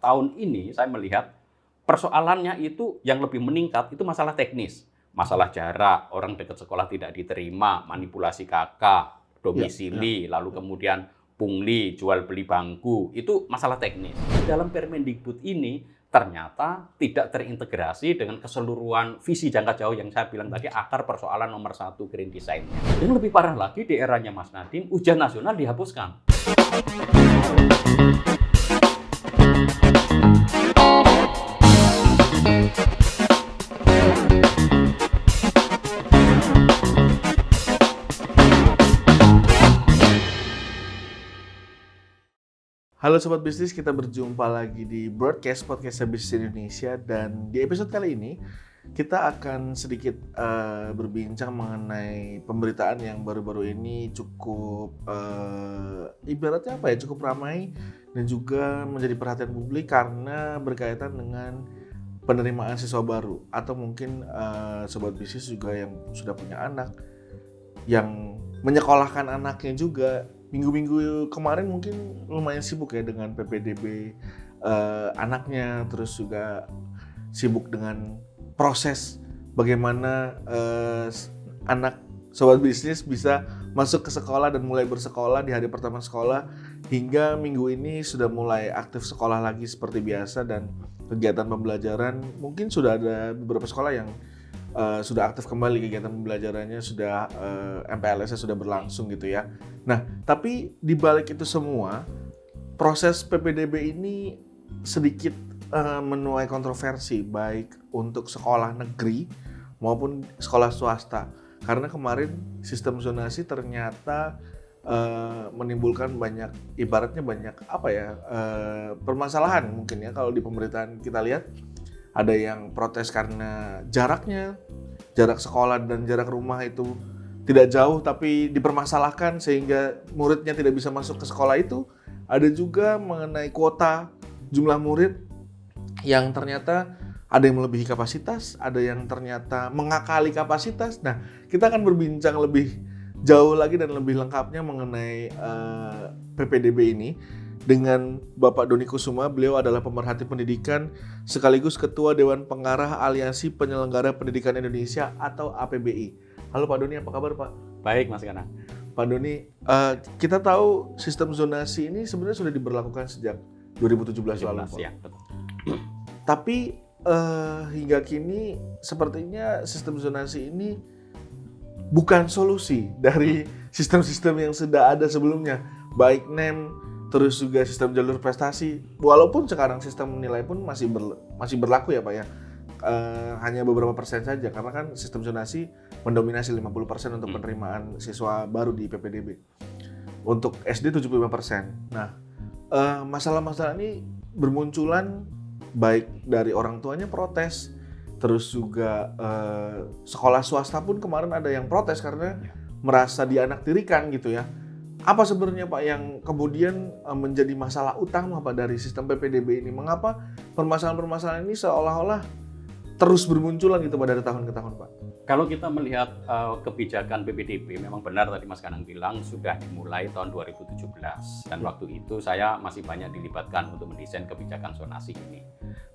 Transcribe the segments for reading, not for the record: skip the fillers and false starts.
tahun ini saya melihat persoalannya itu yang lebih meningkat itu masalah teknis. Masalah jarak, orang dekat sekolah tidak diterima, manipulasi kakak, domisili, lalu kemudian pungli, jual beli bangku, itu masalah teknis. Dalam Permendikbud ini ternyata tidak terintegrasi dengan keseluruhan visi jangka jauh yang saya bilang tadi, akar persoalan nomor 1 green design. Yang lebih parah lagi di eranya Mas Nadiem, ujian nasional dihapuskan. Halo Sobat Bisnis, kita berjumpa lagi di Broadcast Bisnis Indonesia. Dan di episode kali ini kita akan sedikit berbincang mengenai pemberitaan yang baru-baru ini cukup ibaratnya apa ya, cukup ramai dan juga menjadi perhatian publik karena berkaitan dengan penerimaan siswa baru. Atau mungkin Sobat Bisnis juga yang sudah punya anak, yang menyekolahkan anaknya juga. Minggu-minggu kemarin mungkin lumayan sibuk ya dengan PPDB anaknya, terus juga sibuk dengan proses bagaimana anak Sobat Bisnis bisa masuk ke sekolah dan mulai bersekolah di hari pertama sekolah, hingga minggu ini sudah mulai aktif sekolah lagi seperti biasa dan kegiatan pembelajaran. Mungkin sudah ada beberapa sekolah yang sudah aktif kembali kegiatan pembelajarannya, sudah MPLS-nya sudah berlangsung gitu ya. Nah, tapi di balik itu semua, proses PPDB ini sedikit menuai kontroversi baik untuk sekolah negeri maupun sekolah swasta. Karena kemarin sistem zonasi ternyata menimbulkan banyak, ibaratnya banyak apa ya, permasalahan mungkin ya. Kalau di pemberitaan kita lihat, ada yang protes karena jarak sekolah dan jarak rumah itu tidak jauh tapi dipermasalahkan sehingga muridnya tidak bisa masuk ke sekolah itu. Ada juga mengenai kuota jumlah murid yang ternyata ada yang melebihi kapasitas, ada yang ternyata mengakali kapasitas. Nah, kita akan berbincang lebih jauh lagi dan lebih lengkapnya mengenai PPDB ini dengan Bapak Doni Kusuma. Beliau adalah pemerhati pendidikan sekaligus Ketua Dewan Pengarah Aliansi Penyelenggara Pendidikan Indonesia atau APBI. Halo Pak Doni, apa kabar Pak? Baik Mas Kanang. Pak Doni, kita tahu sistem zonasi ini sebenarnya sudah diberlakukan sejak 2017 lalu Pak. Ya, betul. Tapi hingga kini sepertinya sistem zonasi ini bukan solusi dari sistem-sistem yang sudah ada sebelumnya, baik NEM, terus juga sistem jalur prestasi. Walaupun sekarang sistem nilai pun masih berlaku ya Pak ya, hanya beberapa persen saja karena kan sistem zonasi mendominasi 50% untuk penerimaan siswa baru di PPDB. Untuk SD 75%. Nah, masalah-masalah ini bermunculan baik dari orang tuanya protes, terus juga sekolah swasta pun kemarin ada yang protes karena merasa dianaktirikan gitu ya. Apa sebenarnya Pak yang kemudian menjadi masalah utama Pak dari sistem PPDB ini? Mengapa permasalahan-permasalahan ini seolah-olah terus bermunculan gitu Pak dari tahun ke tahun Pak? Kalau kita melihat kebijakan PPDB, memang benar tadi Mas Kanang bilang sudah dimulai tahun 2017. Dan waktu itu saya masih banyak dilibatkan untuk mendesain kebijakan zonasi ini.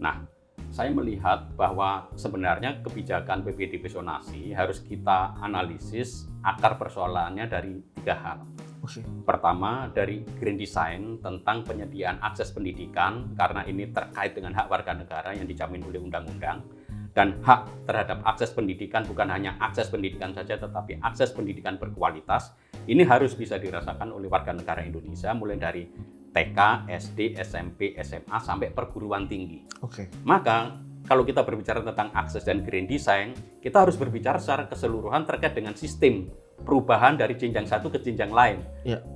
Nah, saya melihat bahwa sebenarnya kebijakan PPDB zonasi harus kita analisis akar persoalannya dari 3 hal. Pertama, dari green design tentang penyediaan akses pendidikan, karena ini terkait dengan hak warga negara yang dijamin oleh undang-undang. Dan hak terhadap akses pendidikan bukan hanya akses pendidikan saja, tetapi akses pendidikan berkualitas. Ini harus bisa dirasakan oleh warga negara Indonesia mulai dari TK, SD, SMP, SMA, sampai perguruan tinggi. Maka kalau kita berbicara tentang akses dan green design, kita harus berbicara secara keseluruhan terkait dengan sistem perubahan dari jenjang satu ke jenjang lain.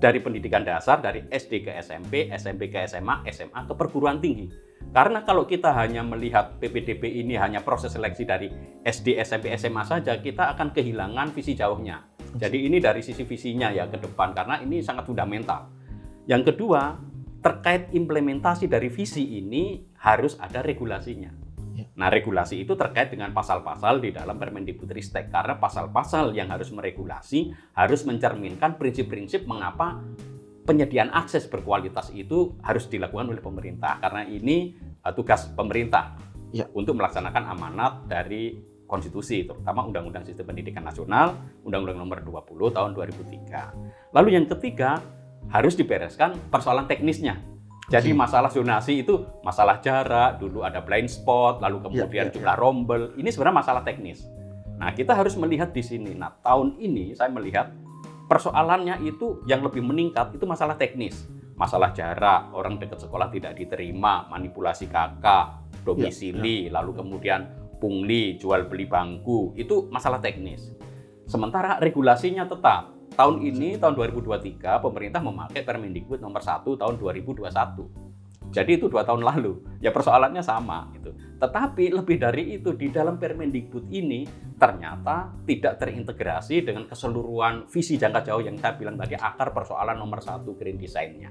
Dari pendidikan dasar, dari SD ke SMP, SMP ke SMA, SMA ke perguruan tinggi. Karena kalau kita hanya melihat PPDB ini hanya proses seleksi dari SD, SMP, SMA saja, kita akan kehilangan visi jauhnya. Jadi ini dari sisi visinya ya ke depan, karena ini sangat fundamental. Yang kedua, terkait implementasi dari visi ini harus ada regulasinya. Nah, regulasi itu terkait dengan pasal-pasal di dalam Permendikbudristek, karena pasal-pasal yang harus meregulasi harus mencerminkan prinsip-prinsip mengapa penyediaan akses berkualitas itu harus dilakukan oleh pemerintah, karena ini tugas pemerintah Ya. untuk melaksanakan amanat dari konstitusi, terutama Undang-Undang Sistem Pendidikan Nasional, Undang-Undang Nomor 20 Tahun 2003. Lalu yang ketiga, harus dibereskan persoalan teknisnya. Jadi masalah zonasi itu masalah jarak, dulu ada blind spot, lalu kemudian jumlah rombel, ini sebenarnya masalah teknis. Nah, kita harus melihat di sini. Nah, tahun ini saya melihat persoalannya itu yang lebih meningkat itu masalah teknis. Masalah jarak, orang dekat sekolah tidak diterima, manipulasi kakak, domisili, lalu kemudian pungli, jual beli bangku, itu masalah teknis. Sementara regulasinya tetap. Tahun ini, tahun 2023, pemerintah memakai Permendikbud nomor 1 tahun 2021. Jadi itu 2 tahun lalu. Ya persoalannya sama. Gitu. Tetapi lebih dari itu, di dalam Permendikbud ini ternyata tidak terintegrasi dengan keseluruhan visi jangka jauh yang saya bilang tadi, akar persoalan nomor 1 green design-nya.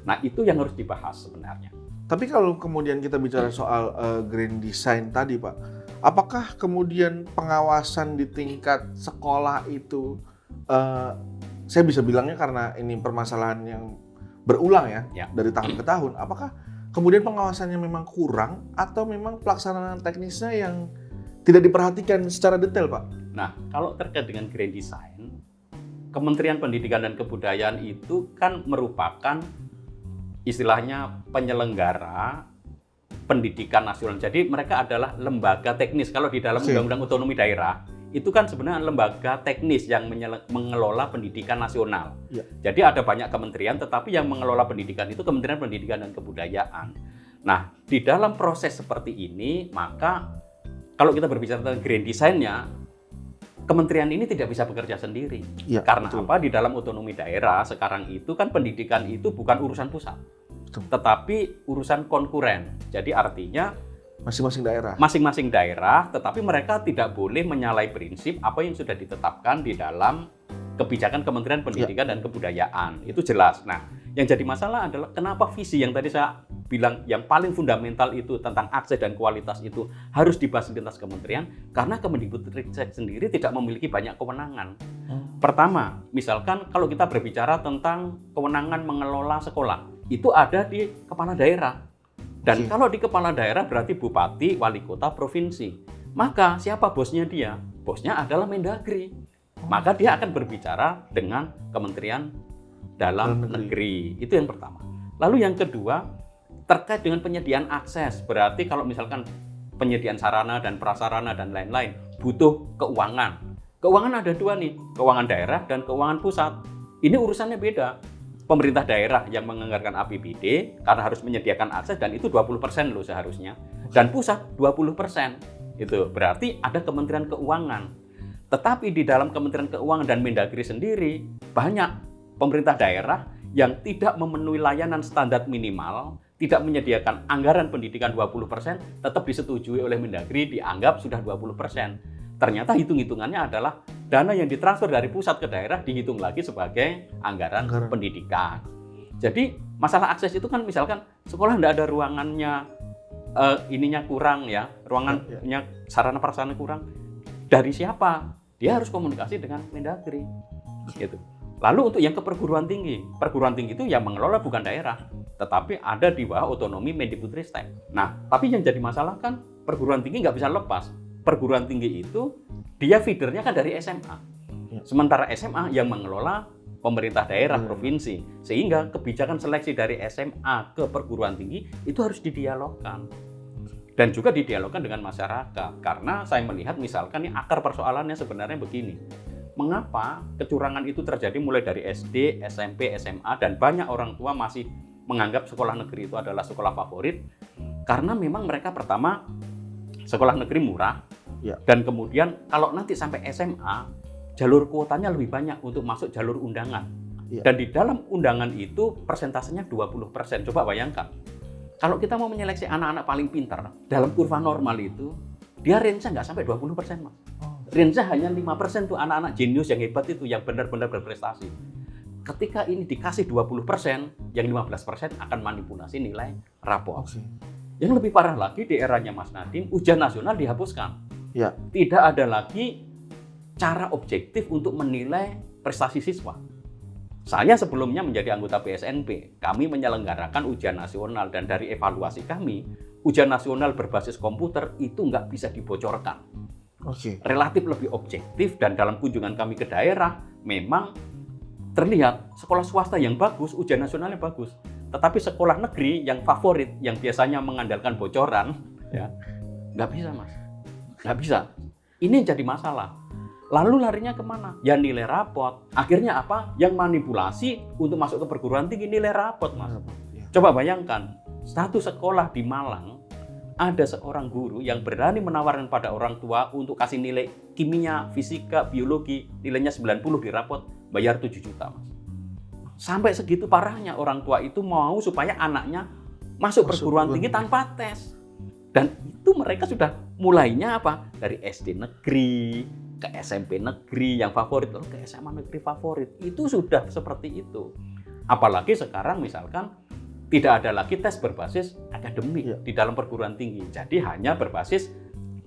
Nah itu yang harus dibahas sebenarnya. Tapi kalau kemudian kita bicara soal green design tadi Pak, apakah kemudian pengawasan di tingkat sekolah itu, saya bisa bilangnya karena ini permasalahan yang berulang ya, dari tahun ke tahun, apakah kemudian pengawasannya memang kurang atau memang pelaksanaan teknisnya yang tidak diperhatikan secara detail Pak? Nah, kalau terkait dengan green design, Kementerian Pendidikan dan Kebudayaan itu kan merupakan istilahnya penyelenggara pendidikan nasional. Jadi mereka adalah lembaga teknis. Kalau di dalam Undang-Undang Otonomi Daerah, itu kan sebenarnya lembaga teknis yang mengelola pendidikan nasional. Ya. Jadi ada banyak kementerian, tetapi yang mengelola pendidikan itu Kementerian Pendidikan dan Kebudayaan. Nah, di dalam proses seperti ini, maka kalau kita berbicara tentang green design-nya, kementerian ini tidak bisa bekerja sendiri. Ya, karena betul. Apa? Di dalam otonomi daerah sekarang itu kan pendidikan itu bukan urusan pusat, betul. Tetapi urusan konkuren. Jadi artinya masing-masing daerah, tetapi mereka tidak boleh menyalahi prinsip apa yang sudah ditetapkan di dalam kebijakan Kementerian Pendidikan dan Kebudayaan. Itu jelas. Nah, yang jadi masalah adalah kenapa visi yang tadi saya bilang yang paling fundamental itu tentang akses dan kualitas itu harus dibahas lintas kementerian, karena Kemendikbudristek sendiri tidak memiliki banyak kewenangan. Pertama, misalkan kalau kita berbicara tentang kewenangan mengelola sekolah, itu ada di kepala daerah. Dan kalau di kepala daerah berarti bupati, wali kota, provinsi. Maka siapa bosnya dia? Bosnya adalah Mendagri. Maka dia akan berbicara dengan Kementerian Dalam Negeri. Itu yang pertama. Lalu yang kedua, terkait dengan penyediaan akses. Berarti kalau misalkan penyediaan sarana dan prasarana dan lain-lain butuh keuangan. Keuangan ada dua nih, keuangan daerah dan keuangan pusat. Ini urusannya beda. Pemerintah daerah yang menganggarkan APBD karena harus menyediakan akses, dan itu 20% loh seharusnya. Dan pusat 20%. Itu berarti ada Kementerian Keuangan. Tetapi di dalam Kementerian Keuangan dan Mendagri sendiri, banyak pemerintah daerah yang tidak memenuhi layanan standar minimal, tidak menyediakan anggaran pendidikan 20%, tetap disetujui oleh Mendagri, dianggap sudah 20%. Ternyata hitung-hitungannya adalah dana yang ditransfer dari pusat ke daerah dihitung lagi sebagai anggaran pendidikan. Jadi masalah akses itu kan misalkan sekolah tidak ada ruangannya, ininya kurang ya, ruangannya sarana prasarana kurang. Dari siapa? Dia harus komunikasi dengan Mendagri. Gitu. Lalu untuk yang ke perguruan tinggi itu yang mengelola bukan daerah, tetapi ada di bawah otonomi Mendikbudristek. Nah, tapi yang jadi masalah kan perguruan tinggi nggak bisa lepas. Perguruan tinggi itu dia feedernya kan dari SMA. Sementara SMA yang mengelola pemerintah daerah, provinsi. Sehingga kebijakan seleksi dari SMA ke perguruan tinggi itu harus didialogkan. Dan juga didialogkan dengan masyarakat. Karena saya melihat misalkan nih akar persoalannya sebenarnya begini. Mengapa kecurangan itu terjadi mulai dari SD, SMP, SMA, dan banyak orang tua masih menganggap sekolah negeri itu adalah sekolah favorit? Karena memang mereka pertama sekolah negeri murah, dan kemudian kalau nanti sampai SMA, jalur kuotanya lebih banyak untuk masuk jalur undangan. Dan di dalam undangan itu persentasenya 20%. Coba bayangkan, kalau kita mau menyeleksi anak-anak paling pintar, dalam kurva normal itu, dia range-nya nggak sampai 20%, Mas. Range-nya hanya 5% tuh anak-anak jenius yang hebat itu, yang benar-benar berprestasi. Ketika ini dikasih 20%, yang 15% akan manipulasi nilai rapor. Yang lebih parah lagi di eranya Mas Nadiem, ujian nasional dihapuskan. Tidak ada lagi cara objektif untuk menilai prestasi siswa. Saya sebelumnya menjadi anggota BSNP, kami menyelenggarakan ujian nasional dan dari evaluasi kami, ujian nasional berbasis komputer itu nggak bisa dibocorkan. Oke. Relatif lebih objektif dan dalam kunjungan kami ke daerah, memang terlihat sekolah swasta yang bagus, ujian nasionalnya bagus. Tetapi sekolah negeri yang favorit, yang biasanya mengandalkan bocoran, ya nggak bisa mas, nggak bisa. Ini yang jadi masalah. Lalu larinya kemana? Ya nilai rapot. Akhirnya apa? Yang manipulasi untuk masuk ke perguruan tinggi nilai rapot, mas. Coba bayangkan, satu sekolah di Malang, ada seorang guru yang berani menawarkan pada orang tua untuk kasih nilai kimia, fisika, biologi, nilainya 90 di rapot, bayar 7 juta, mas. Sampai segitu parahnya orang tua itu mau supaya anaknya masuk perguruan tinggi tanpa tes. Dan itu mereka sudah mulainya apa? Dari SD negeri, ke SMP negeri yang favorit, lalu ke SMA negeri favorit. Itu sudah seperti itu. Apalagi sekarang misalkan tidak ada lagi tes berbasis akademik di dalam perguruan tinggi. Jadi hanya berbasis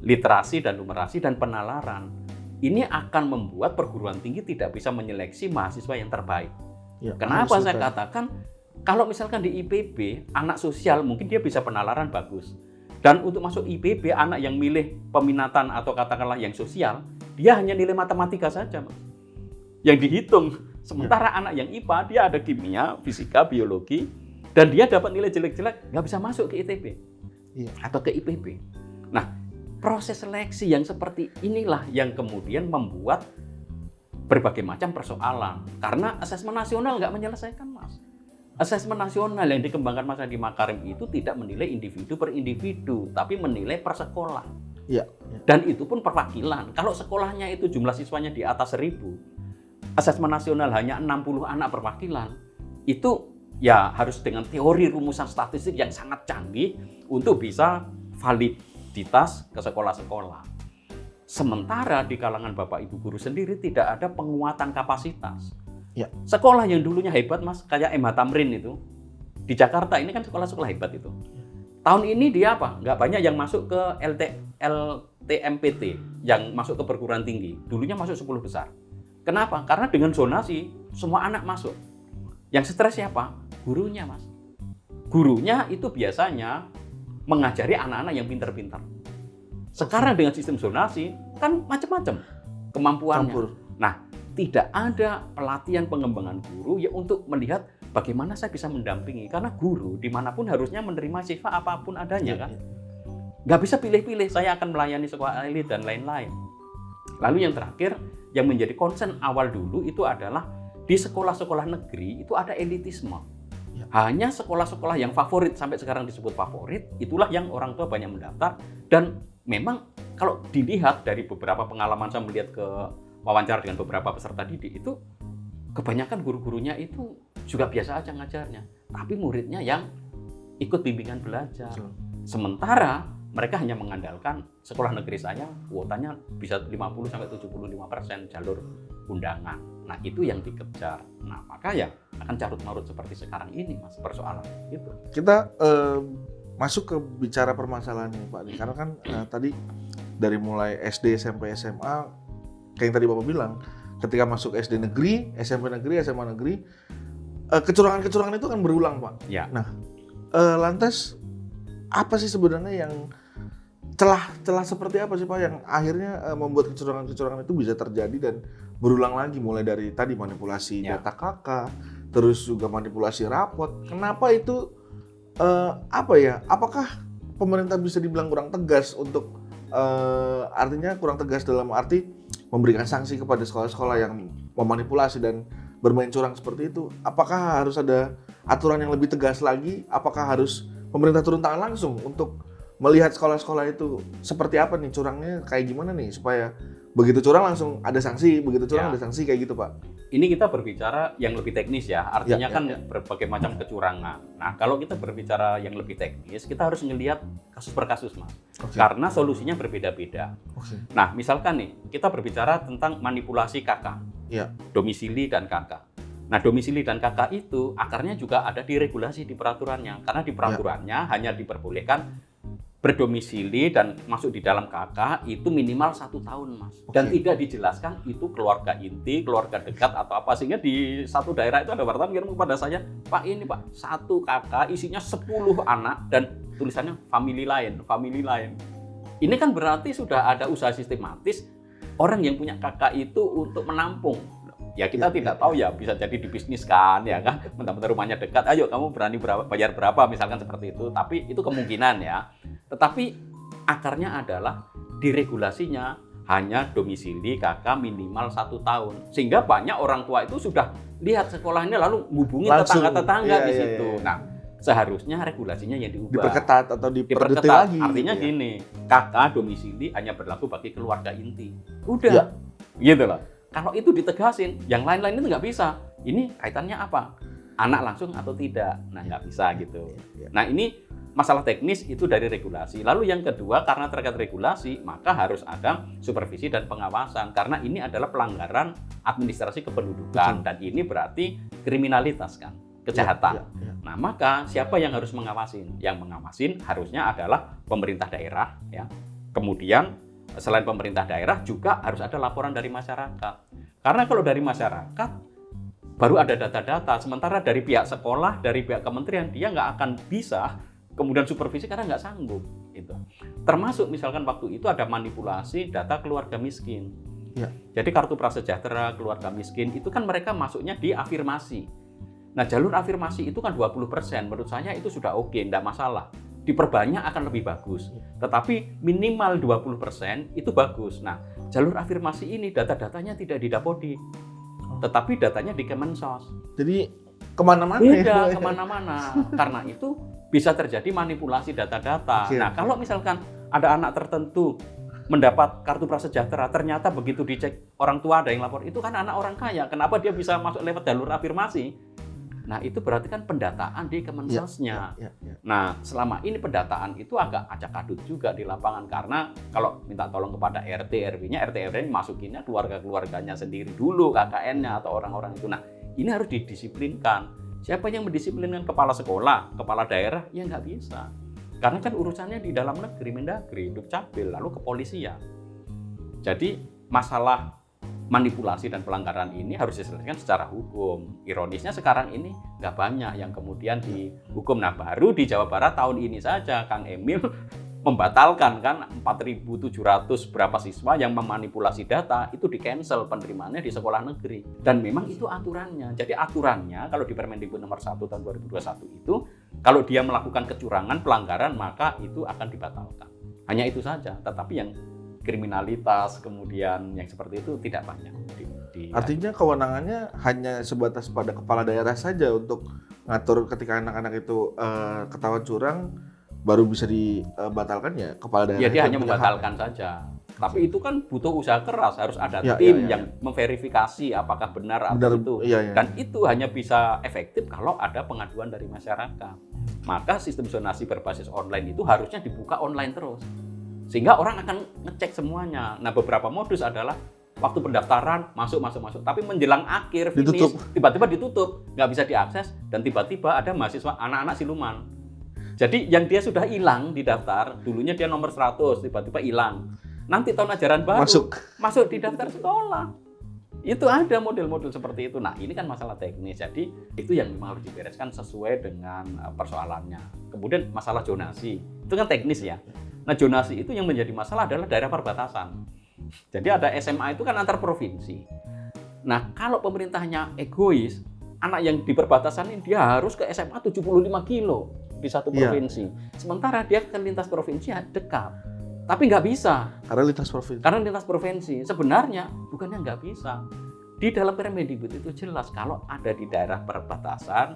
literasi dan numerasi dan penalaran. Ini akan membuat perguruan tinggi tidak bisa menyeleksi mahasiswa yang terbaik. Kenapa saya katakan, kalau misalkan di IPB, anak sosial mungkin dia bisa penalaran bagus. Dan untuk masuk IPB, anak yang milih peminatan atau katakanlah yang sosial, dia hanya nilai matematika saja, Mas, yang dihitung. Sementara anak yang IPA, dia ada kimia, fisika, biologi, dan dia dapat nilai jelek-jelek, nggak bisa masuk ke ITB atau ke IPB. Nah, proses seleksi yang seperti inilah yang kemudian membuat berbagai macam persoalan. Karena asesmen nasional nggak menyelesaikan, Mas. Asesmen nasional yang dikembangkan Mas Nadiem Makarim itu tidak menilai individu per individu, tapi menilai per sekolah. Dan itu pun perwakilan. Kalau sekolahnya itu jumlah siswanya di atas 1000, asesmen nasional hanya 60 anak perwakilan, itu ya harus dengan teori rumusan statistik yang sangat canggih untuk bisa validitas ke sekolah-sekolah. Sementara di kalangan Bapak Ibu guru sendiri tidak ada penguatan kapasitas. Sekolah yang dulunya hebat, Mas, kayak MH Tamrin itu, di Jakarta ini kan sekolah-sekolah hebat itu. Tahun ini dia apa? Nggak banyak yang masuk ke LTMPT, yang masuk ke perguruan tinggi. Dulunya masuk 10 besar. Kenapa? Karena dengan zonasi, semua anak masuk. Yang stres siapa? Gurunya, Mas. Gurunya itu biasanya mengajari anak-anak yang pintar-pintar. Sekarang dengan sistem zonasi, kan macam-macam kemampuannya. Nah, tidak ada pelatihan pengembangan guru ya untuk melihat bagaimana saya bisa mendampingi. Karena guru dimanapun harusnya menerima siswa apapun adanya, kan? Nggak bisa pilih-pilih, saya akan melayani sekolah elit dan lain-lain. Lalu yang terakhir, yang menjadi concern awal dulu itu adalah di sekolah-sekolah negeri itu ada elitisme. Hanya sekolah-sekolah yang favorit, sampai sekarang disebut favorit, itulah yang orang tua banyak mendaftar. Dan memang kalau dilihat dari beberapa pengalaman saya melihat ke wawancara dengan beberapa peserta didik itu, kebanyakan guru-gurunya itu juga biasa aja ngajarnya, tapi muridnya yang ikut bimbingan belajar. Sementara mereka hanya mengandalkan sekolah negeri saya, kuotanya bisa 50-75% jalur undangan. Nah, itu yang dikejar. Nah, maka ya akan carut-marut seperti sekarang ini, Mas, persoalan itu. Kita masuk ke bicara permasalahannya, Pak. Karena kan tadi dari mulai SD, SMP, SMA, kayak yang tadi Bapak bilang, ketika masuk SD negeri, SMP negeri, SMA negeri, kecurangan-kecurangan itu kan berulang, Pak. Nah, lantas apa sih sebenarnya yang celah seperti apa sih, Pak, yang akhirnya membuat kecurangan-kecurangan itu bisa terjadi dan berulang lagi, mulai dari tadi manipulasi data KK, terus juga manipulasi rapot. Kenapa itu apakah pemerintah bisa dibilang kurang tegas untuk artinya kurang tegas dalam arti memberikan sanksi kepada sekolah-sekolah yang memanipulasi dan bermain curang seperti itu? Apakah harus ada aturan yang lebih tegas lagi? Apakah harus pemerintah turun tangan langsung untuk melihat sekolah-sekolah itu seperti apa nih curangnya, kayak gimana nih, supaya begitu curang langsung ada sanksi, begitu curang ada sanksi, kayak gitu, Pak? Ini kita berbicara yang lebih teknis ya, artinya berbagai macam kecurangan. Nah, kalau kita berbicara yang lebih teknis, kita harus melihat kasus per kasus, Mas. Karena solusinya berbeda-beda. Nah, misalkan nih, kita berbicara tentang manipulasi KK, domisili dan KK. Nah, domisili dan KK itu akarnya juga ada di regulasi, di peraturannya. Karena di peraturannya hanya diperbolehkan berdomisili dan masuk di dalam KK itu minimal 1 tahun, Mas. Dan tidak dijelaskan itu keluarga inti, keluarga dekat atau apa, sehingga di satu daerah itu ada wartawan kirim kepada saya, Pak ini Pak, 1 KK isinya 10 anak dan tulisannya family lain. Ini kan berarti sudah ada usaha sistematis orang yang punya KK itu untuk menampung. Ya kita tidak tahu ya, bisa jadi dibisniskan ya kan, mentang-mentang rumahnya dekat, ayo kamu berani bayar berapa misalkan seperti itu, tapi itu kemungkinan ya. Tetapi akarnya adalah di regulasinya hanya domisili KK minimal 1 tahun, sehingga banyak orang tua itu sudah lihat sekolahnya lalu hubungi tetangga-tetangga di situ. Nah, seharusnya regulasinya yang diubah, diperketat atau diperdetil lagi. Artinya gitu gini, KK domisili hanya berlaku bagi keluarga inti. Udah, gitu loh. Kalau itu ditegasin, yang lain-lain itu nggak bisa. Ini kaitannya apa? Anak langsung atau tidak? Nah, nggak bisa gitu. Nah, ini masalah teknis itu dari regulasi. Lalu yang kedua, karena terkait regulasi, maka harus ada supervisi dan pengawasan. Karena ini adalah pelanggaran administrasi kependudukan. Dan ini berarti kriminalitas kan, kejahatan. Nah, maka siapa yang harus mengawasin? Yang mengawasin harusnya adalah pemerintah daerah. Ya. Kemudian, selain pemerintah daerah juga harus ada laporan dari masyarakat. Karena kalau dari masyarakat baru ada data-data, sementara dari pihak sekolah, dari pihak kementerian dia nggak akan bisa kemudian supervisi karena nggak sanggup. Itu. Termasuk misalkan waktu itu ada manipulasi data keluarga miskin. Ya. Jadi kartu prasejahtera keluarga miskin itu kan mereka masuknya di afirmasi. Nah jalur afirmasi itu kan 20%, menurut saya itu sudah oke, nggak masalah. Diperbanyak akan lebih bagus, tetapi minimal 20% itu bagus. Nah, jalur afirmasi ini data-datanya tidak di Dapodi, tetapi datanya di Kemensos. Jadi kemana-mana ya? Kemana-mana. Karena itu bisa terjadi manipulasi data-data. Nah, kalau misalkan ada anak tertentu mendapat kartu prasejahtera, ternyata begitu dicek orang tua ada yang lapor, itu kan anak orang kaya, kenapa dia bisa masuk lewat jalur afirmasi? Nah, itu berarti kan pendataan di Kemensosnya. Nah, selama ini pendataan itu agak acak-adut juga di lapangan. Karena kalau minta tolong kepada RT, RW-nya, RT, RW masukinnya keluarga-keluarganya sendiri dulu, KKN-nya atau orang-orang itu. Nah, ini harus didisiplinkan. Siapa yang mendisiplinkan? Kepala sekolah, kepala daerah? Ya nggak bisa. Karena kan urusannya di dalam negeri, Mendagri, Dukcapil, lalu kepolisian. Jadi, masalah manipulasi dan pelanggaran ini harus diselesaikan secara hukum. Ironisnya sekarang ini nggak banyak yang kemudian dihukum. Nah baru di Jawa Barat tahun ini saja Kang Emil membatalkan kan 4.700 berapa siswa yang memanipulasi data itu di-cancel penerimaannya di sekolah negeri. Dan memang itu aturannya. Jadi aturannya kalau di Permendikbud nomor 1 tahun 2021 itu kalau dia melakukan kecurangan, pelanggaran maka itu akan dibatalkan. Hanya itu saja. Tetapi yang kriminalitas kemudian yang seperti itu tidak banyak. Artinya kewenangannya hanya sebatas pada kepala daerah saja untuk ngatur ketika anak-anak itu ketahuan curang baru bisa dibatalkan ya kepala daerah. Ya dia hanya membatalkan saja. Tapi itu kan butuh usaha keras, harus ada tim yang memverifikasi apakah benar atau itu. Dan itu hanya bisa efektif kalau ada pengaduan dari masyarakat. Maka sistem zonasi berbasis online itu harusnya dibuka online terus. Sehingga orang akan ngecek semuanya. Nah, beberapa modus adalah waktu pendaftaran masuk. Tapi menjelang akhir finish tiba-tiba ditutup, nggak bisa diakses dan tiba-tiba ada mahasiswa anak-anak siluman. Jadi yang dia sudah hilang di daftar, dulunya dia nomor 100, tiba-tiba hilang. Nanti tahun ajaran baru masuk di daftar sekolah. Itu ada model-model seperti itu. Nah, ini kan masalah teknis. Jadi itu yang memang harus dibereskan sesuai dengan persoalannya. Kemudian masalah zonasi, itu kan teknis ya. Nah, zonasi itu yang menjadi masalah adalah daerah perbatasan. Jadi ada SMA itu kan antar provinsi. Nah, kalau pemerintahnya egois, anak yang di perbatasan ini dia harus ke SMA 75 kilo di satu provinsi. Sementara dia ke lintas provinsi dekat. Tapi nggak bisa. Karena lintas provinsi. Sebenarnya bukannya nggak bisa. Di dalam Permendikbud itu jelas kalau ada di daerah perbatasan,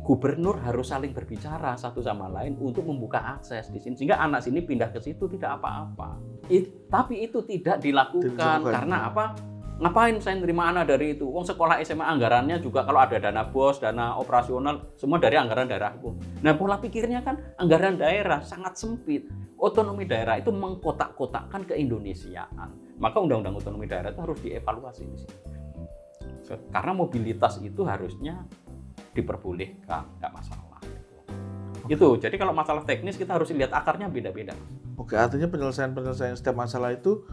gubernur harus saling berbicara satu sama lain untuk membuka akses di sini sehingga anak sini pindah ke situ tidak apa-apa. Tapi itu tidak dilakukan karena apa? Ngapain saya nerima anak dari itu? Wong sekolah SMA anggarannya juga kalau ada dana BOS, dana operasional semua dari anggaran daerahku. Nah, pola pikirnya kan anggaran daerah sangat sempit. Otonomi daerah itu mengkotak-kotakkan keindonesiaan. Maka undang-undang otonomi daerah itu harus dievaluasi di sini. Karena mobilitas itu harusnya diperbolehkan, nggak masalah. Itu. Jadi kalau masalah teknis kita harus lihat akarnya beda-beda. Oke, artinya penyelesaian setiap masalah itu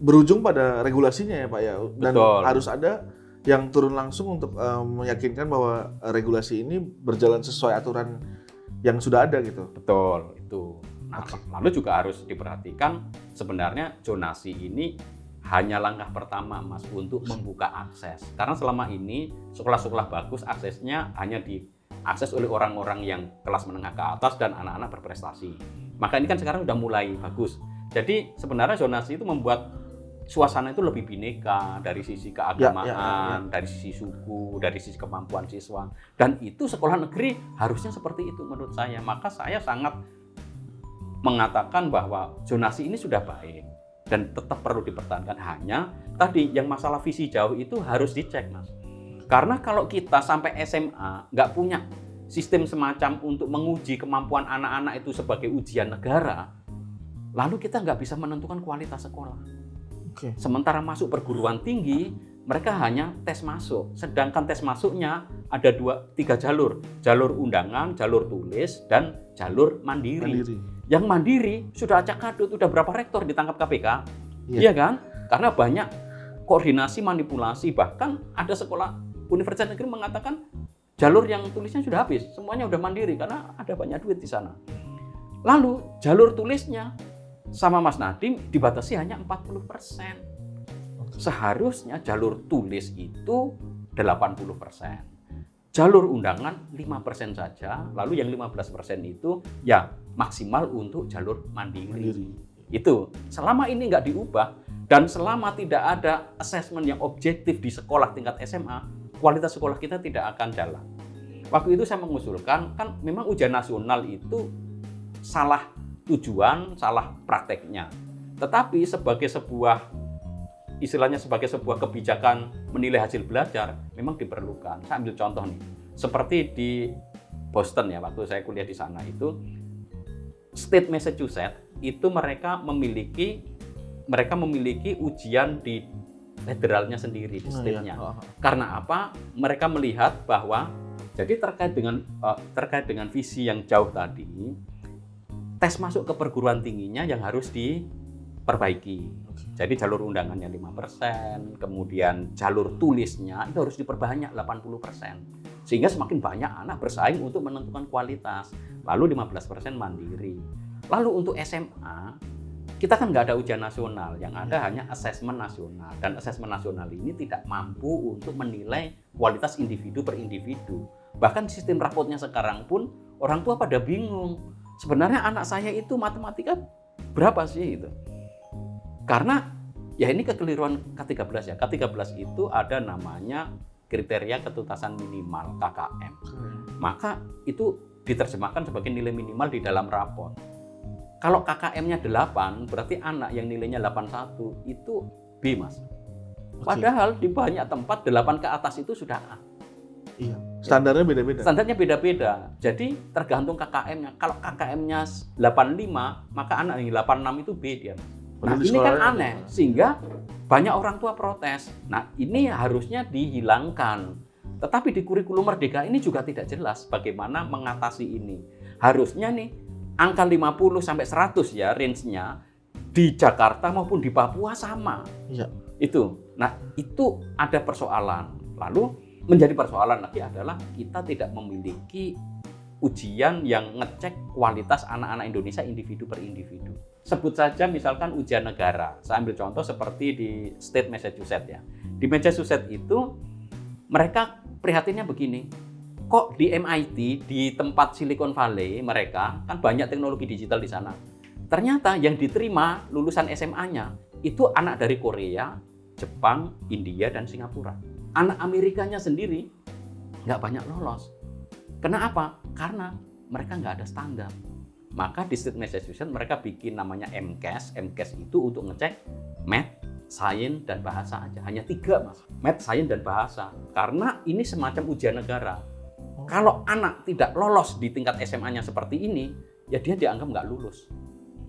berujung pada regulasinya ya Pak ya. Dan Betul. harus ada yang turun langsung untuk meyakinkan bahwa regulasi ini berjalan sesuai aturan yang sudah ada gitu. Betul, itu. Nah, lalu juga harus diperhatikan sebenarnya zonasi ini hanya langkah pertama Mas untuk membuka akses. Karena selama ini sekolah-sekolah bagus aksesnya hanya diakses oleh orang-orang yang kelas menengah ke atas dan anak-anak berprestasi. Maka ini kan sekarang sudah mulai bagus. Jadi sebenarnya zonasi itu membuat suasana itu lebih bineka dari sisi keagamaan, dari sisi suku, dari sisi kemampuan siswa. Dan itu sekolah negeri harusnya seperti itu menurut saya. Maka saya sangat mengatakan bahwa zonasi ini sudah baik dan tetap perlu dipertahankan. Hanya tadi yang masalah visi jauh itu harus dicek Mas. Karena kalau kita sampai SMA nggak punya sistem semacam untuk menguji kemampuan anak-anak itu sebagai ujian negara, lalu kita nggak bisa menentukan kualitas sekolah. Sementara masuk perguruan tinggi, mereka hanya tes masuk. Sedangkan tes masuknya ada 3 jalur. Jalur undangan, jalur tulis, dan jalur mandiri. Yang mandiri sudah acak adut, udah berapa rektor ditangkap KPK? Iya kan? Karena banyak koordinasi, manipulasi. Bahkan ada sekolah universitas negeri mengatakan jalur yang tulisnya sudah habis. Semuanya udah mandiri karena ada banyak duit di sana. Lalu jalur tulisnya sama Mas Nadiem dibatasi hanya 40%. Seharusnya jalur tulis itu 80%. Jalur undangan 5% saja, lalu yang 15% itu ya maksimal untuk jalur mandiri. Itu selama ini nggak diubah dan selama tidak ada asesmen yang objektif di sekolah tingkat SMA, kualitas sekolah kita tidak akan jalan. Waktu itu saya mengusulkan, kan memang ujian nasional itu salah tujuan, salah prakteknya. Tetapi sebagai sebuah kebijakan menilai hasil belajar memang diperlukan. Saya ambil contoh nih, seperti di Boston ya, waktu saya kuliah di sana itu, State Massachusetts itu mereka memiliki ujian di federalnya sendiri, di state-nya. Karena apa? Mereka melihat bahwa jadi terkait dengan visi yang jauh tadi, tes masuk ke perguruan tingginya yang harus diperbaiki. Jadi jalur undangannya 5%, kemudian jalur tulisnya itu harus diperbanyak 80%. Sehingga semakin banyak anak bersaing untuk menentukan kualitas. Lalu 15% mandiri. Lalu untuk SMA, kita kan nggak ada ujian nasional, yang ada hanya asesmen nasional. Dan asesmen nasional ini tidak mampu untuk menilai kualitas individu per individu. Bahkan sistem rapotnya sekarang pun orang tua pada bingung. Sebenarnya anak saya itu matematika berapa sih itu? Karena ya ini kekeliruan K13 ya. K13 itu ada namanya kriteria ketuntasan minimal KKM. Maka itu diterjemahkan sebagai nilai minimal di dalam rapot. Kalau KKM-nya 8, berarti anak yang nilainya 81 itu B, Mas. Padahal di banyak tempat 8 ke atas itu sudah A. Iya. Standarnya beda-beda. Standarnya beda-beda. Jadi tergantung KKM-nya. Kalau KKM-nya 85, maka anak yang 86 itu B dia. Nah, ini kan aneh, sehingga banyak orang tua protes. Nah, ini harusnya dihilangkan. Tetapi di kurikulum Merdeka ini juga tidak jelas bagaimana mengatasi ini. Harusnya nih, angka 50 sampai 100 ya range-nya di Jakarta maupun di Papua sama. Iya. Itu. Nah, itu ada persoalan. Lalu menjadi persoalan lagi adalah kita tidak memiliki ujian yang ngecek kualitas anak-anak Indonesia individu per individu. Sebut saja misalkan ujian negara. Saya ambil contoh seperti di State Massachusetts ya. Di Massachusetts itu mereka prihatinnya begini. Kok di MIT, di tempat Silicon Valley mereka kan banyak teknologi digital di sana. Ternyata yang diterima lulusan SMA-nya itu anak dari Korea, Jepang, India, dan Singapura. Anak Amerikanya sendiri nggak banyak lolos. Kenapa? Karena mereka nggak ada standar. Maka di State Massachusetts mereka bikin namanya MCAS. MCAS itu untuk ngecek Math, Sains, dan Bahasa aja. Hanya 3, Mas. Math, Sains, dan Bahasa. Karena ini semacam ujian negara. Kalau anak tidak lolos di tingkat SMA-nya seperti ini, ya dia dianggap nggak lulus.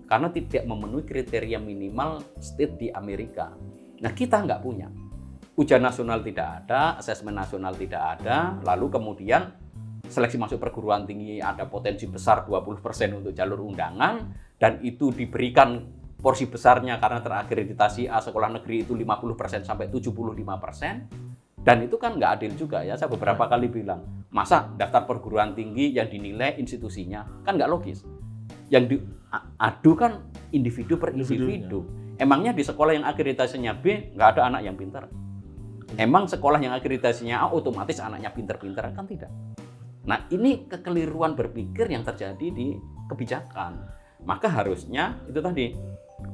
Karena tidak memenuhi kriteria minimal state di Amerika. Nah, kita nggak punya. Ujian nasional tidak ada, asesmen nasional tidak ada, lalu kemudian seleksi masuk perguruan tinggi ada potensi besar 20% untuk jalur undangan, dan itu diberikan porsi besarnya karena terakreditasi A sekolah negeri itu 50% sampai 75%. Dan itu kan nggak adil juga ya. Saya beberapa kali bilang, masa daftar perguruan tinggi yang dinilai institusinya, kan nggak logis. Yang diadu kan individu per individu. Emangnya di sekolah yang akreditasinya B nggak ada anak yang pintar? Emang sekolah yang akreditasinya A otomatis anaknya pintar-pintar? Kan tidak. Nah, ini kekeliruan berpikir yang terjadi di kebijakan. Maka harusnya itu tadi,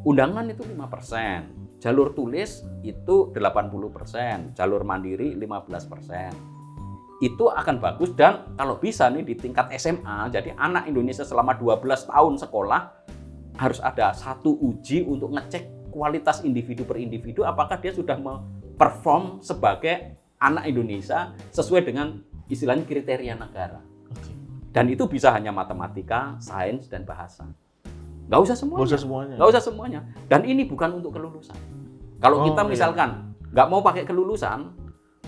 undangan itu 5%. Jalur tulis itu 80%, jalur mandiri 15%. Itu akan bagus, dan kalau bisa nih di tingkat SMA, jadi anak Indonesia selama 12 tahun sekolah harus ada satu uji untuk ngecek kualitas individu per individu apakah dia sudah perform sebagai anak Indonesia sesuai dengan istilahnya kriteria negara. Dan itu bisa hanya matematika, sains, dan bahasa. Nggak usah semuanya. Nggak usah semuanya. Dan ini bukan untuk kelulusan. Kalau kita misalkan nggak mau pakai kelulusan,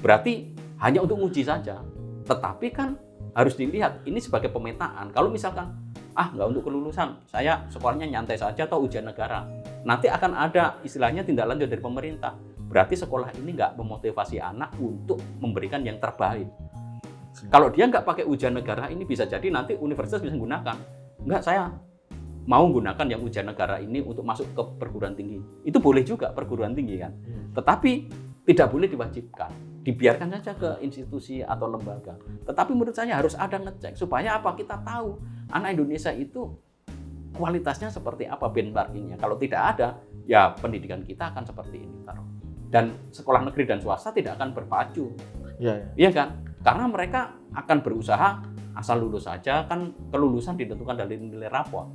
berarti hanya untuk uji saja. Tetapi kan harus dilihat ini sebagai pemetaan. Kalau misalkan nggak untuk kelulusan, saya sekolahnya nyantai saja atau ujian negara, nanti akan ada istilahnya tindak lanjut dari pemerintah. Berarti sekolah ini nggak memotivasi anak untuk memberikan yang terbaik. Kalau dia nggak pakai ujian negara ini, bisa jadi nanti universitas bisa menggunakan. Nggak, saya mau menggunakan yang ujian negara ini untuk masuk ke perguruan tinggi. Itu boleh juga perguruan tinggi kan. Tetapi tidak boleh diwajibkan. Dibiarkan saja ke institusi atau lembaga. Tetapi menurut saya harus ada ngecek. Supaya apa? Kita tahu anak Indonesia itu kualitasnya seperti apa benchmarkingnya. Kalau tidak ada, ya pendidikan kita akan seperti ini. Dan sekolah negeri dan swasta tidak akan berpacu. Iya kan? Karena mereka akan berusaha asal lulus saja, kan kelulusan ditentukan dari nilai rapor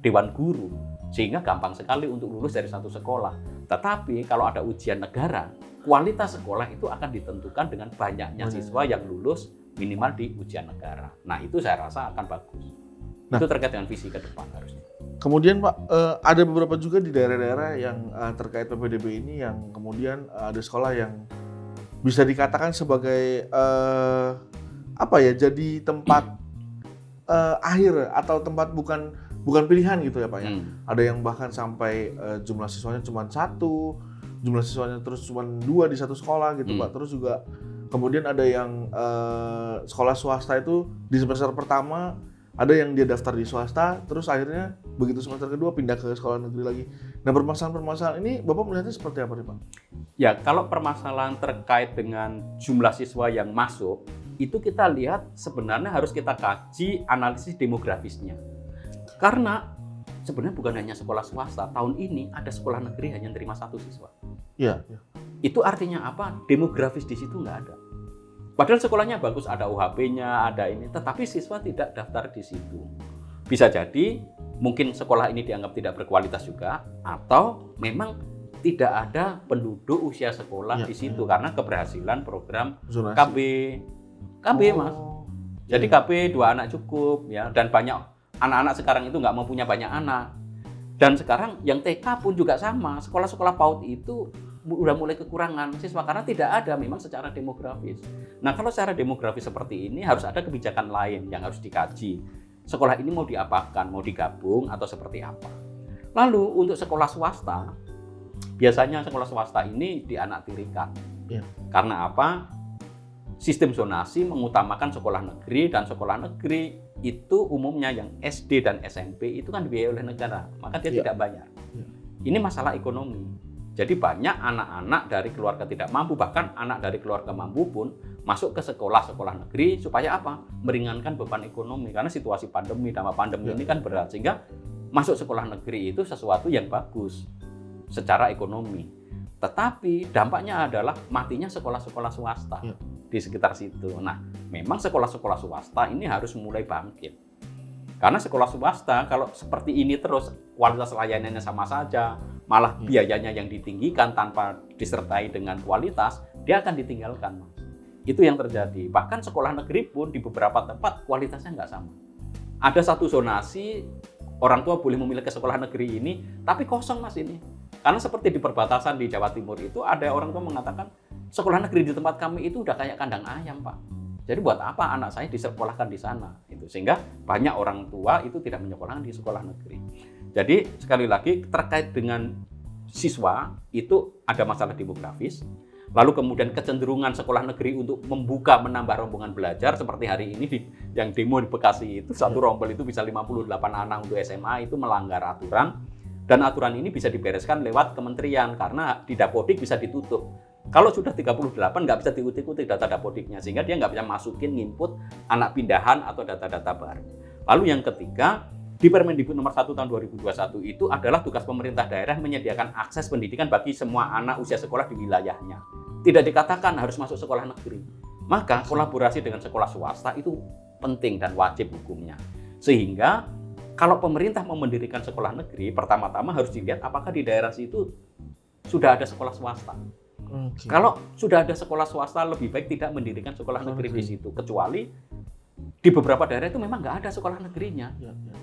Dewan Guru, sehingga gampang sekali untuk lulus dari satu sekolah. Tetapi kalau ada ujian negara, kualitas sekolah itu akan ditentukan dengan banyaknya siswa yang lulus minimal di ujian negara. Nah, itu saya rasa akan bagus. Itu terkait dengan visi ke depan harusnya. Kemudian Pak, ada beberapa juga di daerah-daerah yang terkait PPDB ini yang kemudian ada sekolah yang bisa dikatakan sebagai jadi tempat akhir atau tempat bukan pilihan gitu ya Pak ya. Ada yang bahkan sampai jumlah siswanya cuma 1, jumlah siswanya terus cuma 2 di satu sekolah gitu Pak. Terus juga kemudian ada yang sekolah swasta itu di semester pertama ada yang dia daftar di swasta, terus akhirnya begitu semester kedua pindah ke sekolah negeri lagi. Nah, permasalahan-permasalahan ini Bapak melihatnya seperti apa nih Pak? Ya, kalau permasalahan terkait dengan jumlah siswa yang masuk, itu kita lihat sebenarnya harus kita kaji analisis demografisnya. Karena sebenarnya bukan hanya sekolah swasta, tahun ini ada sekolah negeri hanya terima 1 siswa. Iya. Itu artinya apa? Demografis di situ nggak ada. Padahal sekolahnya bagus, ada UHB-nya, ada ini, tetapi siswa tidak daftar di situ. Bisa jadi mungkin sekolah ini dianggap tidak berkualitas juga, atau memang tidak ada penduduk usia sekolah di situ karena keberhasilan program KB Mas. Jadi KB 2 anak cukup ya, dan banyak anak-anak sekarang itu nggak mau punya banyak anak. Dan sekarang yang TK pun juga sama, sekolah-sekolah PAUD itu udah mulai kekurangan siswa karena tidak ada memang secara demografis. Nah, kalau secara demografis seperti ini harus ada kebijakan lain yang harus dikaji. Sekolah ini mau diapakan, mau digabung atau seperti apa. Lalu untuk sekolah swasta, biasanya sekolah swasta ini dianaktirikan. Karena apa? Sistem zonasi mengutamakan sekolah negeri, dan sekolah negeri itu umumnya yang SD dan SMP itu kan dibiayai oleh negara, maka dia tidak bayar. Ini masalah ekonomi. Jadi banyak anak-anak dari keluarga tidak mampu, bahkan anak dari keluarga mampu pun masuk ke sekolah-sekolah negeri supaya apa? Meringankan beban ekonomi, karena situasi pandemi, dampak pandemi ini kan berat, sehingga masuk sekolah negeri itu sesuatu yang bagus secara ekonomi. Tetapi dampaknya adalah matinya sekolah-sekolah swasta di sekitar situ. Nah, memang sekolah-sekolah swasta ini harus mulai bangkit. Karena sekolah swasta kalau seperti ini terus kualitas layanannya sama saja, malah biayanya yang ditinggikan tanpa disertai dengan kualitas, dia akan ditinggalkan, Mas. Itu yang terjadi. Bahkan sekolah negeri pun di beberapa tempat kualitasnya nggak sama. Ada satu zonasi, orang tua boleh memilih ke sekolah negeri ini, tapi kosong Mas ini. Karena seperti di perbatasan di Jawa Timur itu ada orang tua mengatakan, sekolah negeri di tempat kami itu udah kayak kandang ayam, Pak. Jadi buat apa anak saya disekolahkan di sana? Itu sehingga banyak orang tua itu tidak menyekolahkan di sekolah negeri. Jadi sekali lagi terkait dengan siswa itu ada masalah demografis. Lalu kemudian kecenderungan sekolah negeri untuk membuka menambah rombongan belajar seperti hari ini yang demo di Bekasi itu satu rombel itu bisa 58 anak untuk SMA itu melanggar aturan. Dan aturan ini bisa dibereskan lewat kementerian karena di Dapodik bisa ditutup. Kalau sudah 38 nggak bisa diikuti data Dapodiknya sehingga dia nggak bisa masukin nginput anak pindahan atau data-data baru. Lalu yang ketiga, di Permendikbud nomor 1 tahun 2021 itu adalah tugas pemerintah daerah menyediakan akses pendidikan bagi semua anak usia sekolah di wilayahnya. Tidak dikatakan harus masuk sekolah negeri. Maka kolaborasi dengan sekolah swasta itu penting dan wajib hukumnya. Sehingga kalau pemerintah mau mendirikan sekolah negeri, pertama-tama harus dilihat apakah di daerah situ sudah ada sekolah swasta. Okay. Kalau sudah ada sekolah swasta, lebih baik tidak mendirikan sekolah negeri di situ. Kecuali di beberapa daerah itu memang nggak ada sekolah negerinya.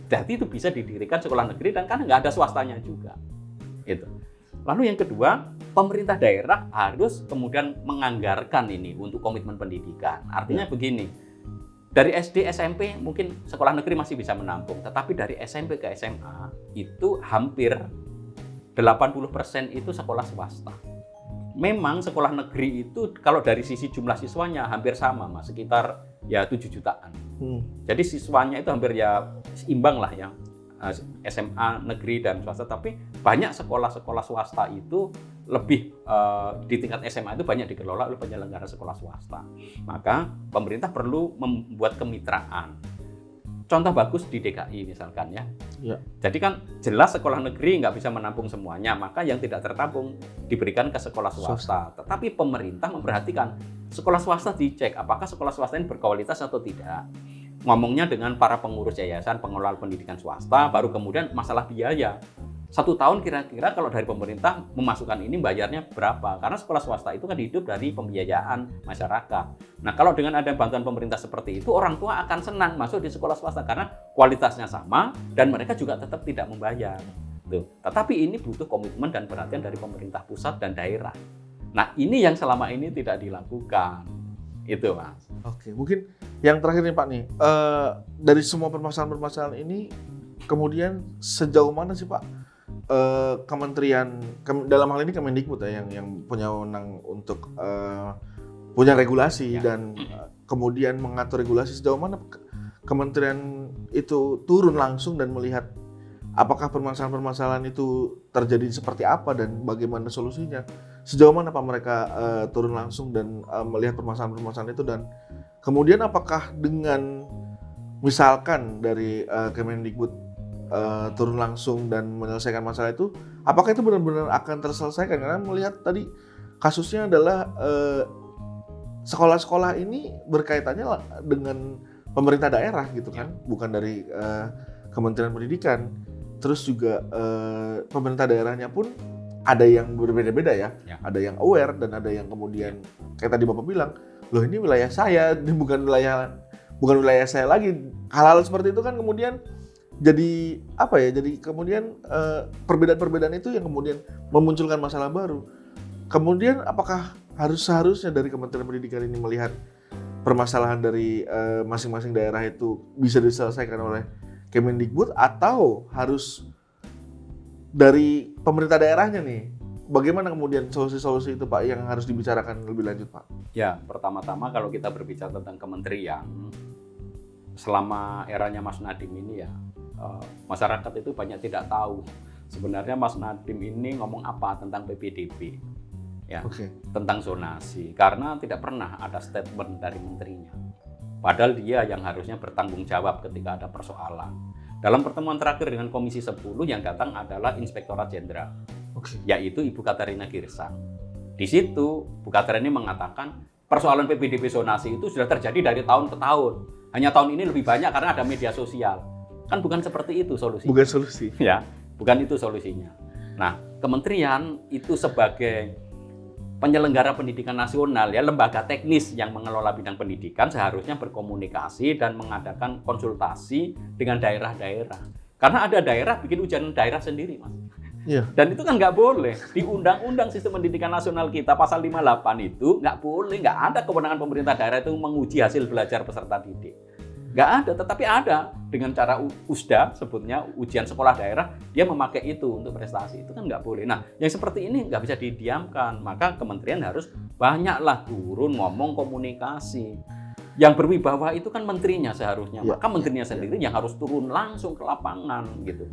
Jadi itu bisa didirikan sekolah negeri dan kan nggak ada swastanya juga. Itu. Lalu yang kedua, pemerintah daerah harus kemudian menganggarkan ini untuk komitmen pendidikan. Artinya begini. Dari SD, SMP mungkin sekolah negeri masih bisa menampung, tetapi dari SMP ke SMA itu hampir 80% itu sekolah swasta. Memang sekolah negeri itu kalau dari sisi jumlah siswanya hampir sama, Mas, sekitar ya 7 jutaan. Jadi siswanya itu hampir ya imbang lah ya, SMA negeri dan swasta, tapi banyak sekolah-sekolah swasta itu lebih di tingkat SMA itu banyak dikelola oleh penyelenggara sekolah swasta. Maka pemerintah perlu membuat kemitraan. Contoh bagus di DKI misalkan ya. Jadi kan jelas sekolah negeri nggak bisa menampung semuanya, maka yang tidak tertampung diberikan ke sekolah swasta. Tetapi pemerintah memperhatikan sekolah swasta dicek apakah sekolah swasta ini berkualitas atau tidak. Ngomongnya dengan para pengurus yayasan, pengelola pendidikan swasta, baru kemudian masalah biaya. 1 tahun kira-kira kalau dari pemerintah memasukkan ini bayarnya berapa? Karena sekolah swasta itu kan hidup dari pembiayaan masyarakat. Nah kalau dengan ada bantuan pemerintah seperti itu, orang tua akan senang masuk di sekolah swasta karena kualitasnya sama dan mereka juga tetap tidak membayar. Tuh. Tetapi ini butuh komitmen dan perhatian dari pemerintah pusat dan daerah. Nah ini yang selama ini tidak dilakukan. Itu, Mas. Oke, mungkin yang terakhir nih Pak nih, dari semua permasalahan-permasalahan ini, kemudian sejauh mana sih Pak kementerian, dalam hal ini Kemendikbud ya, yang punya wewenang untuk punya regulasi dan kemudian mengatur regulasi, sejauh mana kementerian itu turun langsung dan melihat apakah permasalahan-permasalahan itu terjadi seperti apa dan bagaimana solusinya? Sejauh mana Pak mereka turun langsung dan melihat permasalahan-permasalahan itu, dan kemudian apakah dengan misalkan dari Kemendikbud turun langsung dan menyelesaikan masalah itu, apakah itu benar-benar akan terselesaikan? Karena melihat tadi kasusnya adalah sekolah-sekolah ini berkaitannya dengan pemerintah daerah gitu kan, bukan dari Kementerian Pendidikan. Terus juga pemerintah daerahnya pun ada yang berbeda-beda ya. Ada yang aware dan ada yang kemudian kayak tadi Bapak bilang, loh ini wilayah saya, ini bukan wilayah saya lagi. Hal-hal seperti itu kan kemudian jadi apa ya? Jadi kemudian perbedaan-perbedaan itu yang kemudian memunculkan masalah baru. Kemudian apakah seharusnya dari Kementerian Pendidikan ini melihat permasalahan dari masing-masing daerah itu bisa diselesaikan oleh Kemendikbud, atau harus dari pemerintah daerahnya nih? Bagaimana kemudian solusi-solusi itu Pak yang harus dibicarakan lebih lanjut Pak? Ya, pertama-tama kalau kita berbicara tentang kementerian, selama eranya Mas Nadiem ini ya, masyarakat itu banyak tidak tahu sebenarnya Mas Nadiem ini ngomong apa tentang PPDB, ya, tentang zonasi, karena tidak pernah ada statement dari menterinya. Padahal dia yang harusnya bertanggung jawab ketika ada persoalan. Dalam pertemuan terakhir dengan Komisi 10 yang datang adalah Inspektorat Jenderal, yaitu Ibu Katarina Girsang. Di situ Bu Katarina mengatakan persoalan PPDB zonasi itu sudah terjadi dari tahun ke tahun. Hanya tahun ini lebih banyak karena ada media sosial. Kan bukan seperti itu solusinya. Bukan solusi. Ya, bukan itu solusinya. Nah, kementerian itu sebagai penyelenggara pendidikan nasional, ya, lembaga teknis yang mengelola bidang pendidikan seharusnya berkomunikasi dan mengadakan konsultasi dengan daerah-daerah. Karena ada daerah bikin ujian daerah sendiri, Mas. Iya. Dan itu kan nggak boleh. Di Undang-Undang Sistem Pendidikan Nasional kita pasal 58 itu nggak boleh, nggak ada kewenangan pemerintah daerah itu menguji hasil belajar peserta didik. Nggak ada, tetapi ada dengan cara USDA, sebutnya ujian sekolah daerah, dia memakai itu untuk prestasi. Itu kan nggak boleh. Nah, yang seperti ini nggak bisa didiamkan. Maka kementerian harus banyaklah turun ngomong komunikasi. Yang berwibawa itu kan menterinya seharusnya. Ya. Maka menterinya sendiri yang harus turun langsung ke lapangan gitu.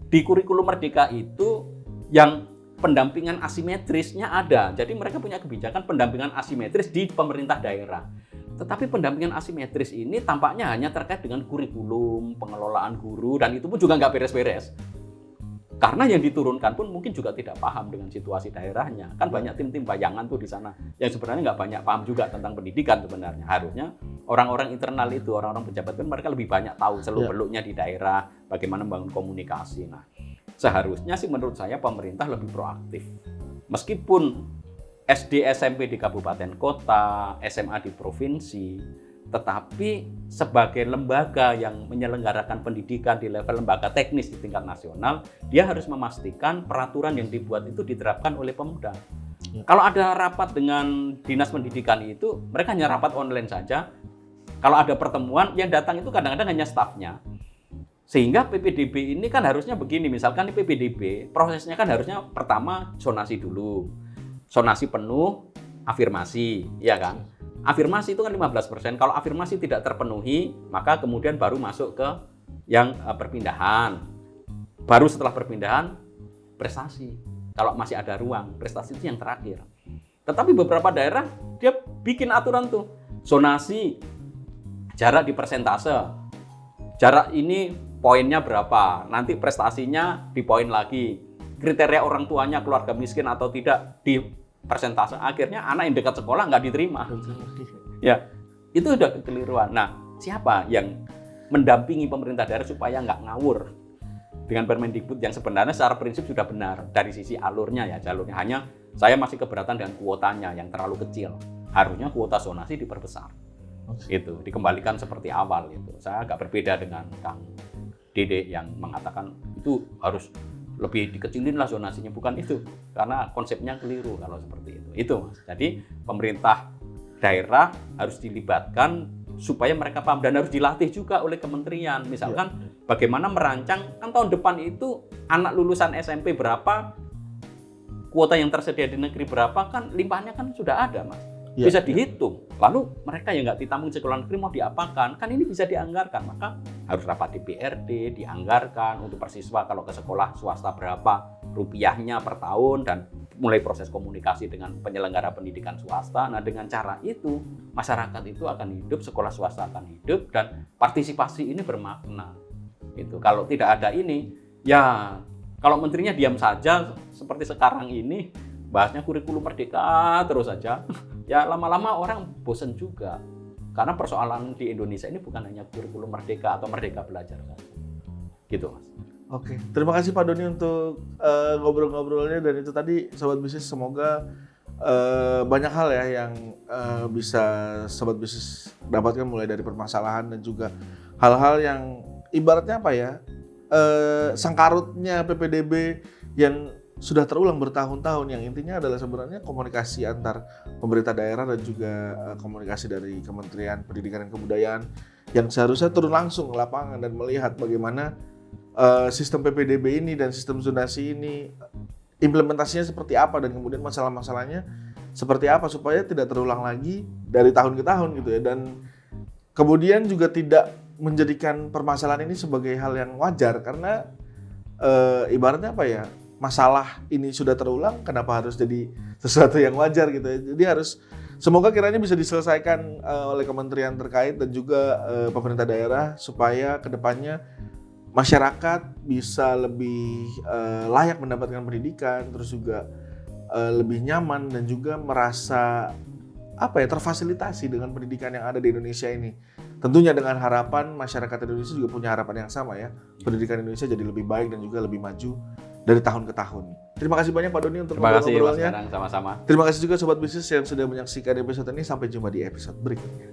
Di kurikulum Merdeka itu yang pendampingan asimetrisnya ada. Jadi mereka punya kebijakan pendampingan asimetris di pemerintah daerah. Tetapi pendampingan asimetris ini tampaknya hanya terkait dengan kurikulum, pengelolaan guru, dan itu pun juga nggak beres-beres. Karena yang diturunkan pun mungkin juga tidak paham dengan situasi daerahnya. Kan banyak tim-tim bayangan tuh di sana yang sebenarnya nggak banyak paham juga tentang pendidikan sebenarnya. Harusnya orang-orang internal itu, orang-orang pejabat kan mereka lebih banyak tahu seluk-beluknya di daerah, bagaimana membangun komunikasi. Nah, seharusnya sih menurut saya pemerintah lebih proaktif. Meskipun SD, SMP di kabupaten kota, SMA di provinsi, tetapi sebagai lembaga yang menyelenggarakan pendidikan di level lembaga teknis di tingkat nasional, dia harus memastikan peraturan yang dibuat itu diterapkan oleh Pemda. Kalau ada rapat dengan dinas pendidikan itu, mereka hanya rapat online saja. Kalau ada pertemuan, yang datang itu kadang-kadang hanya stafnya. Sehingga PPDB ini kan harusnya begini, misalkan di PPDB, prosesnya kan harusnya pertama zonasi dulu. Zonasi penuh, afirmasi, ya kan? Afirmasi itu kan 15%. Kalau afirmasi tidak terpenuhi, maka kemudian baru masuk ke yang perpindahan. Baru setelah perpindahan, prestasi. Kalau masih ada ruang, prestasi itu yang terakhir. Tetapi beberapa daerah, dia bikin aturan tuh. Zonasi, jarak di persentase. Jarak ini poinnya berapa, nanti prestasinya di poin lagi. Kriteria orang tuanya keluarga miskin atau tidak di persentase, akhirnya anak yang dekat sekolah nggak diterima. Ya, itu udah kekeliruan. Nah, siapa yang mendampingi pemerintah daerah supaya nggak ngawur dengan Permendikbud yang sebenarnya secara prinsip sudah benar dari sisi alurnya ya, jalurnya. Hanya saya masih keberatan dengan kuotanya yang terlalu kecil. Harusnya kuota zonasi diperbesar. Itu dikembalikan seperti awal itu. Saya agak berbeda dengan Kang Dede yang mengatakan itu harus lebih dikecilin lah zonasinya, bukan itu, karena konsepnya keliru kalau seperti itu Mas. Jadi pemerintah daerah harus dilibatkan supaya mereka paham dan harus dilatih juga oleh kementerian. Misalkan bagaimana merancang, kan tahun depan itu anak lulusan SMP berapa, kuota yang tersedia di negeri berapa, kan limpahnya kan sudah ada Mas. Bisa dihitung. Lalu mereka yang nggak ditampung sekolah negeri mau diapakan? Kan ini bisa dianggarkan. Maka harus rapat DPRD, dianggarkan untuk persiswa kalau ke sekolah swasta berapa rupiahnya per tahun, dan mulai proses komunikasi dengan penyelenggara pendidikan swasta. Nah, dengan cara itu masyarakat itu akan hidup, sekolah swasta akan hidup, dan partisipasi ini bermakna. Itu kalau tidak ada ini, ya kalau menterinya diam saja seperti sekarang ini, bahasnya kurikulum Merdeka terus saja. Ya lama-lama orang bosan juga. Karena persoalan di Indonesia ini bukan hanya kurikulum Merdeka atau Merdeka Belajar saja. Gitu Mas. Oke, terima kasih Pak Doni untuk ngobrol-ngobrolnya, dan itu tadi Sobat Bisnis, semoga banyak hal ya yang bisa Sobat Bisnis dapatkan, mulai dari permasalahan dan juga hal-hal yang ibaratnya apa ya, sangkarutnya PPDB yang sudah terulang bertahun-tahun, yang intinya adalah sebenarnya komunikasi antar pemerintah daerah dan juga komunikasi dari Kementerian Pendidikan dan Kebudayaan yang seharusnya turun langsung ke lapangan dan melihat bagaimana sistem PPDB ini dan sistem zonasi ini implementasinya seperti apa, dan kemudian masalah-masalahnya seperti apa supaya tidak terulang lagi dari tahun ke tahun gitu ya, dan kemudian juga tidak menjadikan permasalahan ini sebagai hal yang wajar, karena ibaratnya apa ya, masalah ini sudah terulang, kenapa harus jadi sesuatu yang wajar gitu ya. Jadi harus, semoga kiranya bisa diselesaikan oleh kementerian terkait dan juga pemerintah daerah, supaya kedepannya masyarakat bisa lebih layak mendapatkan pendidikan, terus juga lebih nyaman dan juga merasa apa ya, terfasilitasi dengan pendidikan yang ada di Indonesia ini. Tentunya dengan harapan masyarakat Indonesia juga punya harapan yang sama ya, pendidikan Indonesia jadi lebih baik dan juga lebih maju dari tahun ke tahun. Terima kasih banyak Pak Doni untuk ngobrol-ngobrolnya. Terima kasih Mas Danang, sama-sama. Terima kasih juga Sobat Bisnis yang sudah menyaksikan episode ini. Sampai jumpa di episode berikutnya.